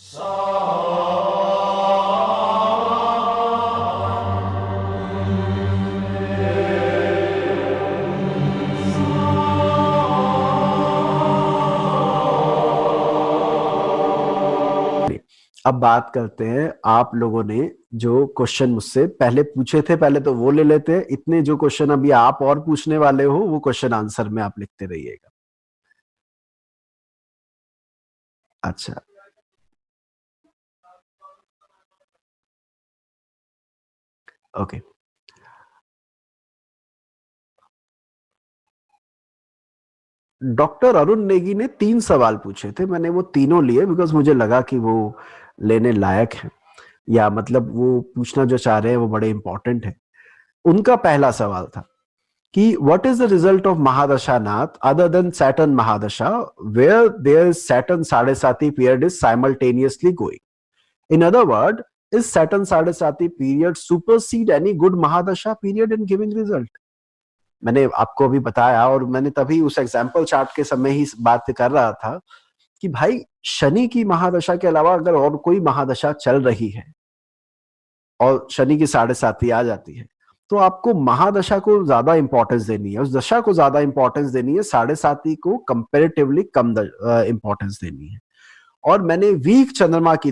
अब बात करते हैं आप लोगों ने जो क्वेश्चन मुझसे पहले पूछे थे, पहले तो वो ले लेते हैं। इतने जो क्वेश्चन अभी आप और पूछने वाले हो वो क्वेश्चन आंसर में आप लिखते रहिएगा। अच्छा, ओके। डॉक्टर अरुण नेगी ने 3 सवाल पूछे थे, मैंने वो तीनों लिए बिकॉज मुझे लगा कि वो लेने लायक है, या मतलब वो पूछना जो चाह रहे हैं वो बड़े इंपॉर्टेंट है। उनका पहला सवाल था कि what is the result of mahadasha not other than Saturn mahadasha where there is Saturn sade sati period is simultaneously going. In other word, is Saturn sade sati period supersede any good mahadasha period in giving result. मैंने आपको अभी बताया और मैंने तभी उस एग्जाम्पल चार्ट के समय ही बात कर रहा था कि भाई शनि की महादशा के अलावा अगर और कोई महादशा चल रही है और शनि की साढ़े साथी आ जाती है तो आपको महादशा को ज्यादा इंपॉर्टेंस देनी है, उस दशा को ज्यादा इंपॉर्टेंस देनी है, साढ़े साथी को कंपेरेटिवली कम इंपॉर्टेंस देनी है। और मैंने वीक चंद्रमा की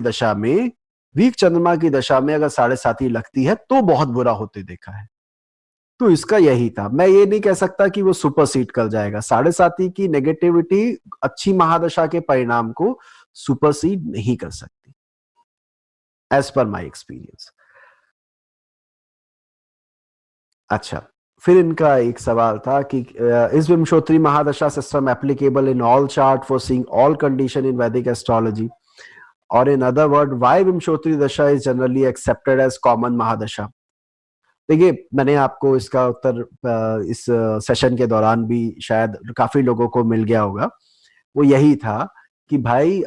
दशा में अगर साढ़े साथी लगती है तो बहुत बुरा होते देखा है। तो इसका यही था। मैं ये नहीं कह सकता कि वो सुपरसीड कर जाएगा, साढ़े साथी की नेगेटिविटी अच्छी महादशा के परिणाम को सुपरसीड नहीं कर सकती, एज पर माई एक्सपीरियंस। अच्छा, फिर इनका एक सवाल था कि is Vimshottari mahadasha system applicable in all chart for seeing all condition in Vedic astrology, और in other word why Vimshottari dasha is generally accepted as common mahadasha. देखिए, मैंने आपको इसका उत्तर इस सेशन के दौरान भी शायद काफी लोगों को मिल गया होगा। वो यही था कि भाई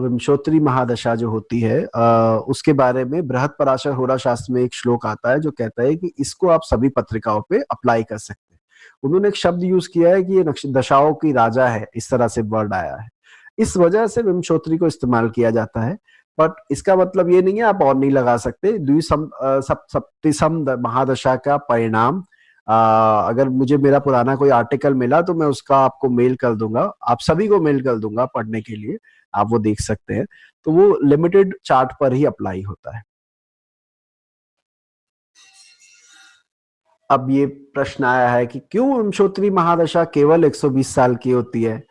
विमशोत्री महादशा जो होती है उसके बारे में बृहत पराशर होरा शास्त्र में एक श्लोक आता है जो कहता है कि इसको आप सभी पत्रिकाओं पे अप्लाई कर सकते हैं। उन्होंने एक शब्द यूज किया है कि ये दशाओं की राजा है, इस तरह से वर्ड आया है, इस वजह से विमशोत्री को इस्तेमाल किया जाता है। बट इसका मतलब ये नहीं है आप और नहीं लगा सकते। सप्तिसम महादशा का परिणाम अगर मुझे मेरा पुराना कोई आर्टिकल मिला तो मैं उसका आपको मेल कर दूंगा, आप सभी को मेल कर दूंगा पढ़ने के लिए, आप वो देख सकते हैं। तो वो लिमिटेड चार्ट पर ही अप्लाई होता है। अब ये प्रश्न आया है कि क्यों विमशोत्री महादशा केवल 120 साल की होती है?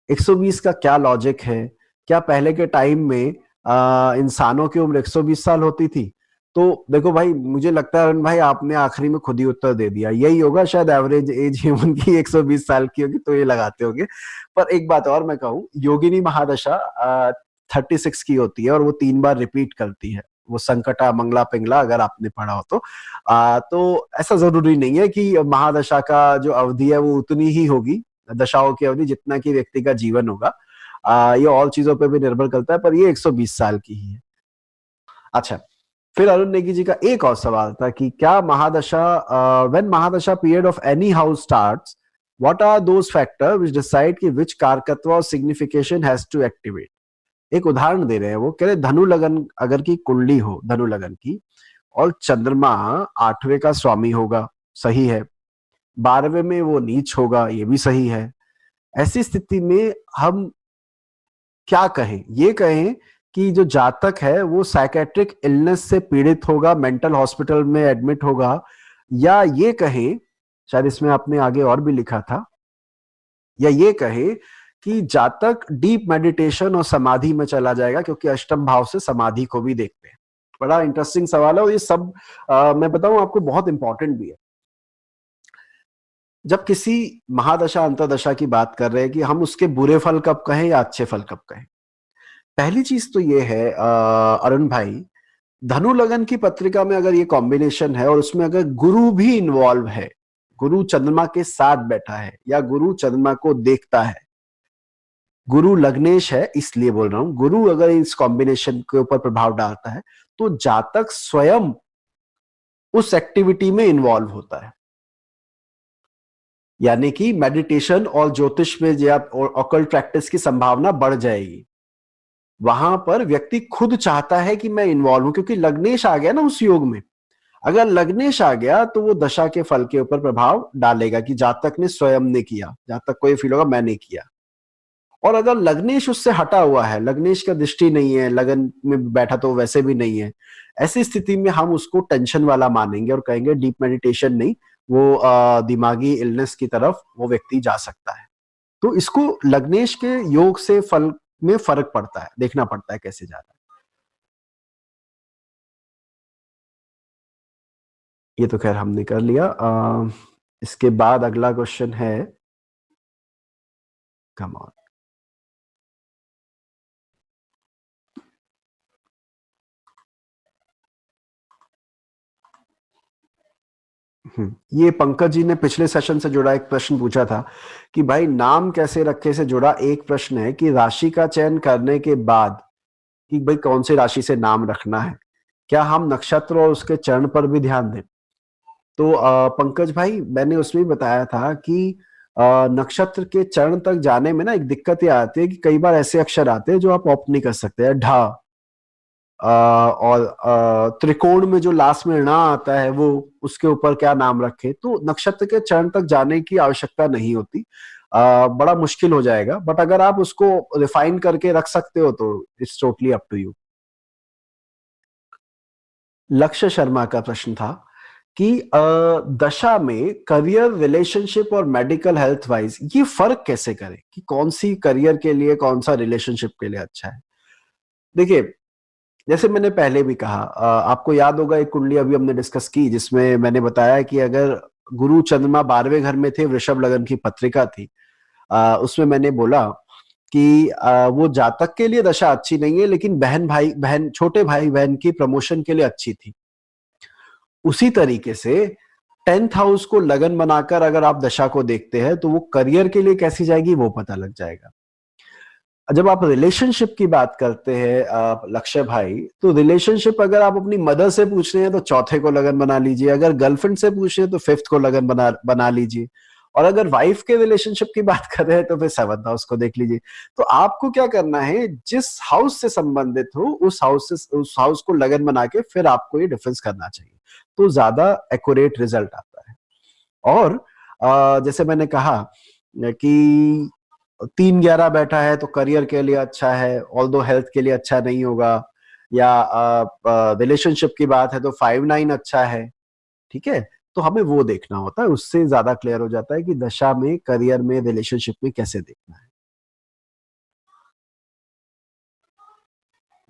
120 का क्या लॉजिक है? क्या पहले के टाइम में इंसानों की उम्र 120 साल होती थी? तो देखो भाई, मुझे लगता है अरुण भाई आपने आखिरी में खुद ही उत्तर दे दिया, यही होगा शायद एवरेज एज ह्यूमन की 120 साल की होगी तो ये लगाते होंगे। पर एक बात और मैं कहूँ, योगिनी महादशा 36 की होती है और वो 3 बार रिपीट करती है, वो संकटा मंगला पिंगला, अगर आपने पढ़ा हो तो। तो ऐसा जरूरी नहीं है कि महादशा का जो अवधि है वो उतनी ही होगी, दशाओं की अवधि जितना कि व्यक्ति का जीवन होगा। ये और चीजों पे भी निर्भर करता है, पर ये 120 साल की ही है। अच्छा, फिर अरुण नेगी जी का एक और सवाल था कि क्या mahadasha when mahadasha period of any house starts, what are those factor which decide कि विच कारकत्व और सिग्निफिकेशन हैज टू एक्टिवेट। एक उदाहरण दे रहे हैं, वो कह रहे धनु लगन अगर की कुंडली हो, धनु लगन की, और चंद्रमा 8वें का स्वामी होगा, सही है, 12वें में वो नीच होगा, ये भी सही है। ऐसी स्थिति में हम क्या कहें? ये कहें कि जो जातक है वो साइकेट्रिक इलनेस से पीड़ित होगा, मेंटल हॉस्पिटल में एडमिट होगा, या ये कहें, शायद इसमें आपने आगे और भी लिखा था, या ये कहें कि जातक डीप मेडिटेशन और समाधि में चला जाएगा, क्योंकि अष्टम भाव से समाधि को भी देखते हैं। बड़ा इंटरेस्टिंग सवाल है और ये सब मैं बताऊं आपको बहुत इंपॉर्टेंट भी है। जब किसी महादशा अंतरदशा की बात कर रहे हैं कि हम उसके बुरे फल कब कहें या अच्छे फल कब कहें, पहली चीज तो ये है अरुण भाई, धनु लगन की पत्रिका में अगर ये कॉम्बिनेशन है और उसमें अगर गुरु भी इन्वॉल्व है, गुरु चंद्रमा के साथ बैठा है या गुरु चंद्रमा को देखता है, गुरु लग्नेश है इसलिए बोल रहा हूं, गुरु अगर इस कॉम्बिनेशन के ऊपर प्रभाव डालता है तो जातक स्वयं उस एक्टिविटी में इन्वॉल्व होता है। यानी कि मेडिटेशन और ज्योतिष में या ऑकल्ट प्रैक्टिस की संभावना बढ़ जाएगी। वहां पर व्यक्ति खुद चाहता है कि मैं इन्वॉल्व हूं, क्योंकि लग्नेश आ गया ना उस योग में। अगर लग्नेश आ गया तो वो दशा के फल के ऊपर प्रभाव डालेगा कि जातक ने स्वयं ने किया, जातक को ये फील होगा मैंने किया। और अगर लग्नेश उससे हटा हुआ है, लग्नेश का दृष्टि नहीं है, लगन में बैठा तो वैसे भी नहीं है, ऐसी स्थिति में हम उसको टेंशन वाला मानेंगे और कहेंगे डीप मेडिटेशन नहीं, वो दिमागी इलनेस की तरफ वो व्यक्ति जा सकता है। तो इसको लग्नेश के योग से फल में फर्क पड़ता है, देखना पड़ता है कैसे जा रहा है। ये तो खैर हमने कर लिया। इसके बाद अगला क्वेश्चन है, कम ऑन। ये पंकज जी ने पिछले सेशन से जुड़ा एक प्रश्न पूछा था कि भाई नाम कैसे रखे से जुड़ा एक प्रश्न है कि राशि का चयन करने के बाद कि भाई कौन सी राशि से नाम रखना है, क्या हम नक्षत्र और उसके चरण पर भी ध्यान दें? तो पंकज भाई मैंने उसमें भी बताया था कि नक्षत्र के चरण तक जाने में ना एक दिक्कत ये आती है कि कई बार ऐसे अक्षर आते हैं जो आप ऑप्ट नहीं कर सकते हैं, ढा और त्रिकोण में जो लास्ट में णा आता है वो, उसके ऊपर क्या नाम रखे। तो नक्षत्र के चरण तक जाने की आवश्यकता नहीं होती, बड़ा मुश्किल हो जाएगा, बट अगर आप उसको रिफाइन करके रख सकते हो तो it's totally up to you. Lakshya Sharma का प्रश्न था कि दशा में करियर, रिलेशनशिप और मेडिकल हेल्थ वाइज ये फर्क कैसे करें कि कौन सी करियर के लिए, कौन सा रिलेशनशिप के लिए अच्छा है। देखिए, जैसे मैंने पहले भी कहा, आपको याद होगा एक कुंडली अभी हमने डिस्कस की जिसमें मैंने बताया कि अगर गुरु चंद्रमा 12वें घर में थे, वृषभ लगन की पत्रिका थी, उसमें मैंने बोला कि वो जातक के लिए दशा अच्छी नहीं है, लेकिन बहन छोटे भाई बहन की प्रमोशन के लिए अच्छी थी। उसी तरीके से 10th हाउस को लगन बनाकर अगर आप दशा को देखते हैं तो वो करियर के लिए कैसी जाएगी वो पता लग जाएगा। जब आप रिलेशनशिप की बात करते हैं लक्ष्य भाई, तो रिलेशनशिप अगर आप अपनी मदर से पूछ रहे हैं तो चौथे को लगन बना लीजिए, अगर गर्लफ्रेंड से पूछ रहे हैं तो फिफ्थ को लगन बना लीजिए, और अगर वाइफ के रिलेशनशिप की बात कर रहे हैं तो फिर 7th हाउस को देख लीजिए। तो आपको क्या करना है, जिस हाउस से संबंधित हो उस हाउस को लगन बना के फिर आपको ये डिफरेंस करना चाहिए, तो ज्यादा एक्यूरेट रिजल्ट आता है। और जैसे मैंने कहा कि 3-11 बैठा है तो करियर के लिए अच्छा है, ऑल्दो हेल्थ के लिए अच्छा नहीं होगा, या रिलेशनशिप की बात है तो 5-9 अच्छा है, ठीक है। तो हमें वो देखना होता है, उससे ज्यादा क्लियर हो जाता है कि दशा में, करियर में, रिलेशनशिप में कैसे देखना है।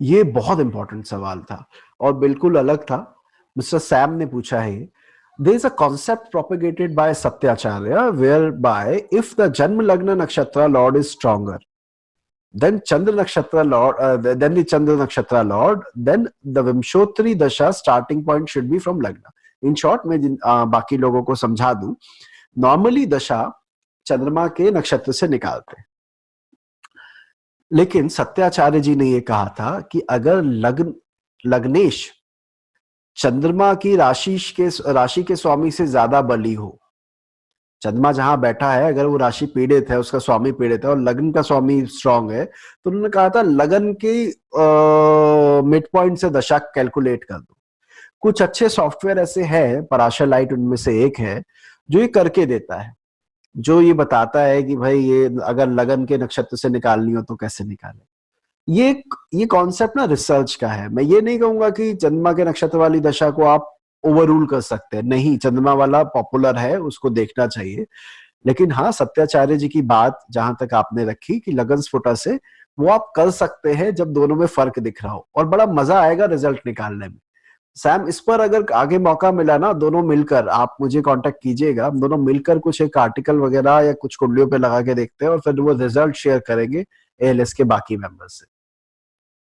ये बहुत इंपॉर्टेंट सवाल था और बिल्कुल अलग था। मिस्टर सैम ने पूछा है, there is a concept propagated by Satyacharya whereby if the Janma Lagna Nakshatra Lord is stronger then Chandra Nakshatra Lord, then the Chandra Nakshatra Lord, then the Vimshotri Dasha starting point should be from Lagna. In short, मैं बाकी लोगों को समझा दूं, normally दशा चंद्रमा के नक्षत्र से निकालते हैं, लेकिन सत्याचार्य जी ने ये कहा था कि अगर लग्नेश चंद्रमा की राशि के स्वामी से ज्यादा बली हो, चंद्रमा जहां बैठा है अगर वो राशि पीड़ित है, उसका स्वामी पीड़ित है और लग्न का स्वामी स्ट्रांग है, तो उन्होंने कहा था लगन की मिड पॉइंट से दशा कैलकुलेट कर दो। कुछ अच्छे सॉफ्टवेयर ऐसे हैं, पराशर लाइट उनमें से एक है, जो ये करके देता है, जो ये बताता है कि भाई ये अगर लगन के नक्षत्र से निकालनी हो तो कैसे निकाले। ये कॉन्सेप्ट ना रिसर्च का है। मैं ये नहीं कहूंगा कि चंद्रमा के नक्षत्र वाली दशा को आप ओवर रूल कर सकते हैं, नहीं, चंद्रमा वाला पॉपुलर है, उसको देखना चाहिए। लेकिन हाँ, सत्याचार्य जी की बात जहां तक आपने रखी कि लगन स्फुटा से, वो आप कर सकते हैं जब दोनों में फर्क दिख रहा हो, और बड़ा मजा आएगा रिजल्ट निकालने में। सैम, इस पर अगर आगे मौका मिला ना, दोनों मिलकर आप मुझे कांटेक्ट कीजिएगा, हम दोनों मिलकर कुछ एक आर्टिकल वगैरह या कुछ कुंडलियों पे लगा के देखते हैं और फिर वो रिजल्ट शेयर करेंगे एएलएस के बाकी मेंबर्स से।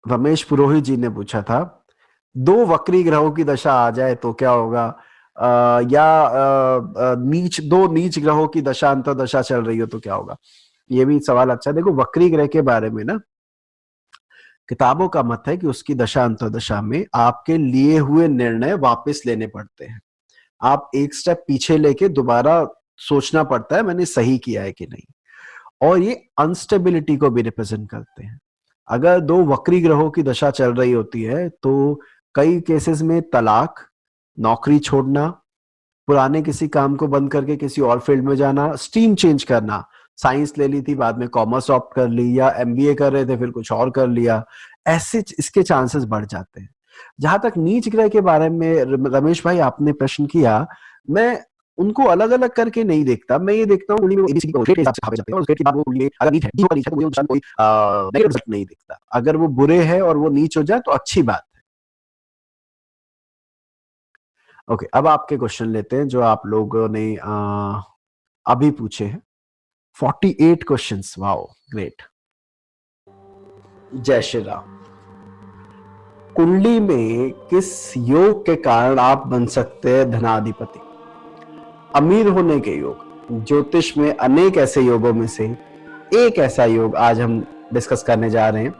रमेश पुरोहित जी ने पूछा था, दो वक्री ग्रहों की दशा आ जाए तो क्या होगा, या दो नीच ग्रहों की दशा अंतर्दशा चल रही हो तो क्या होगा। ये भी सवाल अच्छा है। देखो, वक्री ग्रह के बारे में ना किताबों का मत है कि उसकी दशा अंतर्दशा में आपके लिए हुए निर्णय वापस लेने पड़ते हैं, आप एक स्टेप पीछे लेके दोबारा सोचना पड़ता है मैंने सही किया है कि नहीं, और ये अनस्टेबिलिटी को भी रिप्रेजेंट करते हैं। अगर दो वक्री ग्रहों की दशा चल रही होती है तो कई केसेस में तलाक, नौकरी छोड़ना, पुराने किसी काम को बंद करके किसी और फील्ड में जाना, स्ट्रीम चेंज करना, साइंस ले ली थी बाद में कॉमर्स ऑप्ट कर ली, या एमबीए कर रहे थे फिर कुछ और कर लिया, ऐसे इसके चांसेस बढ़ जाते हैं। जहां तक नीच ग्रह के बारे में रमेश भाई आपने प्रश्न किया, मैं उनको अलग अलग करके नहीं देखता, मैं ये देखता हूँ कुंडली में एबीसी के हिसाब से भागे जाते हैं, और के बाद वो कुंडली अगर नीच है डी होगा नीच है तो मुझे उसका कोई नेगेटिव रिजल्ट नहीं दिखता। अगर वो बुरे हैं और वो नीच हो जाए तो अच्छी बात है। ओके, अब आपके क्वेश्चन लेते हैं जो आप लोगों ने अभी पूछे हैं। 48 क्वेश्चंस, वाओ ग्रेट। जय श्री राम। कुंडली में किस योग के कारण आप बन सकते हैं धनाधिपति? अमीर होने के योग। ज्योतिष में अनेक ऐसे योगों में से एक ऐसा योग आज हम डिस्कस करने जा रहे हैं,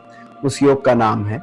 उस योग का नाम है